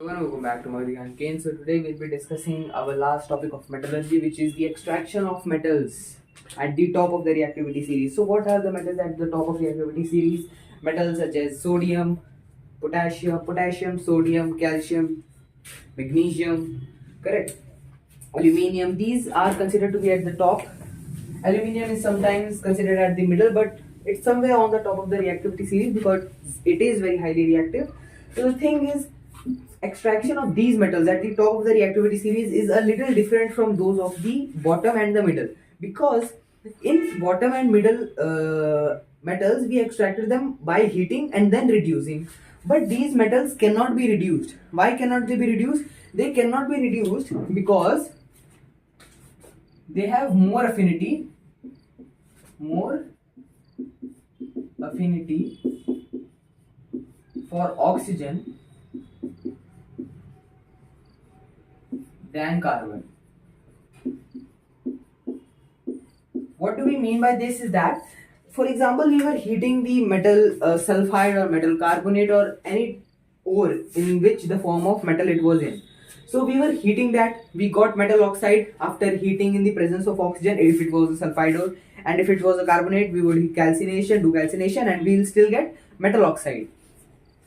Welcome back to Morgan Kane. So today we'll be discussing our last topic of metallurgy, which is the extraction of metals at the top of the reactivity series. So what are the metals at the top of reactivity series? Metals such as sodium, potassium, sodium, calcium, magnesium, correct? Aluminium. These are considered to be at the top. Aluminium is sometimes considered at the middle, but it's somewhere on the top of the reactivity series because it is very highly reactive. So the thing is, extraction of these metals at the top of the reactivity series is a little different from those of the bottom and the middle, because in bottom and middle metals we extracted them by heating and then reducing, but these metals cannot be reduced. Why cannot they be reduced? They cannot be reduced because they have more affinity for oxygen than carbon. What do we mean by this is that, for example, we were heating the metal sulfide or metal carbonate or any ore in which the form of metal it was in. So we were heating that, we got metal oxide after heating in the presence of oxygen if it was a sulfide ore, and if it was a carbonate we would do calcination and we'll still get metal oxide.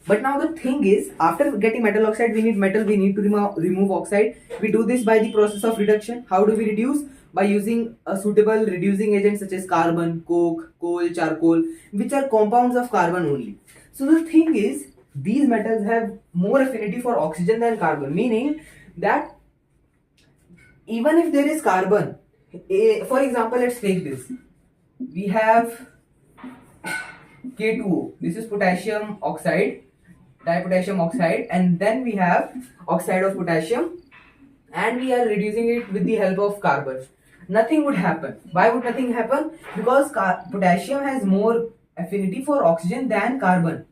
But now the thing is, after getting metal oxide, we need metal, we need to remove oxide. We do this by the process of reduction. How do we reduce? By using a suitable reducing agent such as carbon, coke, coal, charcoal, which are compounds of carbon only. So the thing is, these metals have more affinity for oxygen than carbon, meaning that even if there is carbon, for example, let's take this. We have K2O, this is potassium oxide, dipotassium oxide, and then we have oxide of potassium, and we are reducing it with the help of carbon. Nothing would happen. Why would nothing happen? Because potassium has more affinity for oxygen than carbon.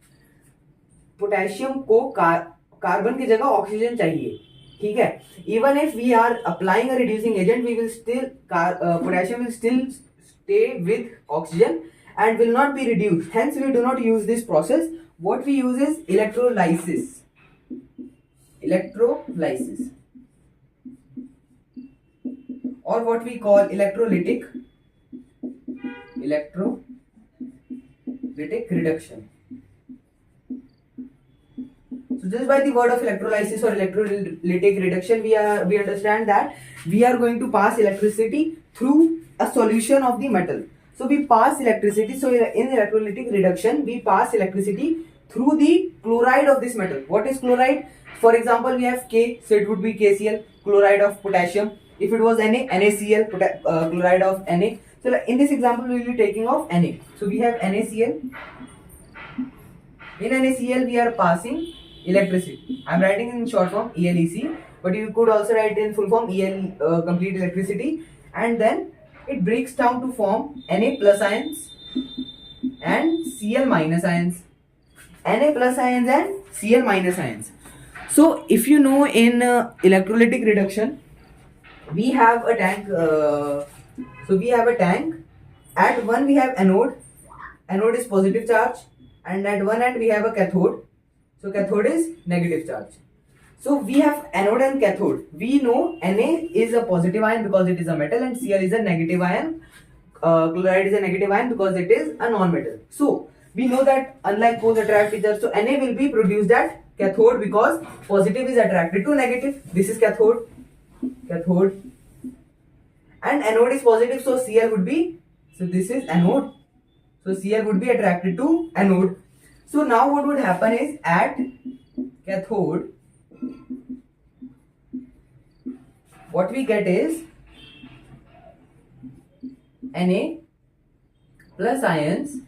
Potassium को carbon की जगह oxygen चाहिए, ठीक है. Even if we are applying a reducing agent, we will still potassium will still stay with oxygen and will not be reduced. Hence we do not use this process. What we use is electrolysis or what we call electrolytic reduction. So just by the word of electrolysis or electrolytic reduction, we understand that we are going to pass electricity through a solution of the metal. So we pass electricity. So in electrolytic reduction, we pass electricity through the chloride of this metal. What is chloride? For example, we have K, so it would be KCl, chloride of potassium. If it was Na, NaCl, chloride of Na. So in this example, we will be taking off Na. So we have NaCl. In NaCl, we are passing electricity. I am writing in short form ELEC, but you could also write in full form complete electricity, and then it breaks down to form Na plus ions and Cl minus ions. Na plus ions and Cl minus ions. So if you know, in electrolytic reduction, we have a tank. At one we have anode. Anode is positive charge, and at one end we have a cathode. So cathode is negative charge. So we have anode and cathode. We know Na is a positive ion because it is a metal, and Cl is a negative ion. Chloride is a negative ion because it is a non-metal. So we know that unlike poles attract each other, so Na will be produced at cathode because positive is attracted to negative. This is cathode, and anode is positive, so Cl would be, so this is anode. So Cl would be attracted to anode. So now what would happen is, at cathode, what we get is Na plus ions,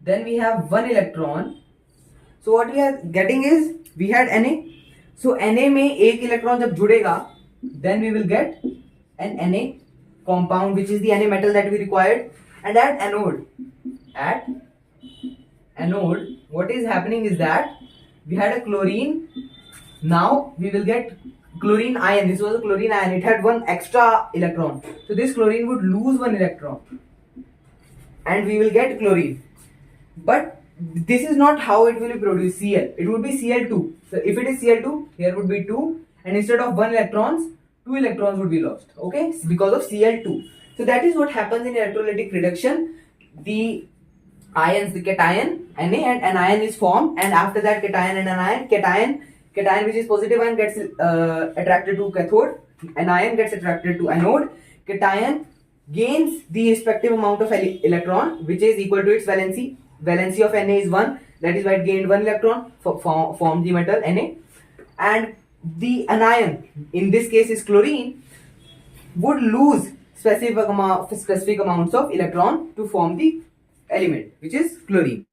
then we have one electron. So what we are getting is, we had Na, so Na में एक electron जब जुड़ेगा, then we will get an Na compound, which is the Na metal that we required. And at anode, what is happening is that we had a chlorine. Now we will get chlorine ion. This was a chlorine ion. It had one extra electron. So this chlorine would lose one electron, and we will get chlorine. But this is not how it will produce Cl. It would be Cl2. So if it is Cl2, here would be 2, and instead of 1 electrons, 2 electrons would be lost. Okay, because of Cl2. So that is what happens in electrolytic reduction. The ions, the cation Na and anion is formed, and after that cation and anion, cation which is positive ion gets attracted to cathode, anion gets attracted to anode. Cation gains the respective amount of electron which is equal to its valency. Valency of Na is 1, that is why it gained 1 electron, form the metal Na. And the anion, in this case is chlorine, would lose specific amounts of electron to form the element which is chlorine.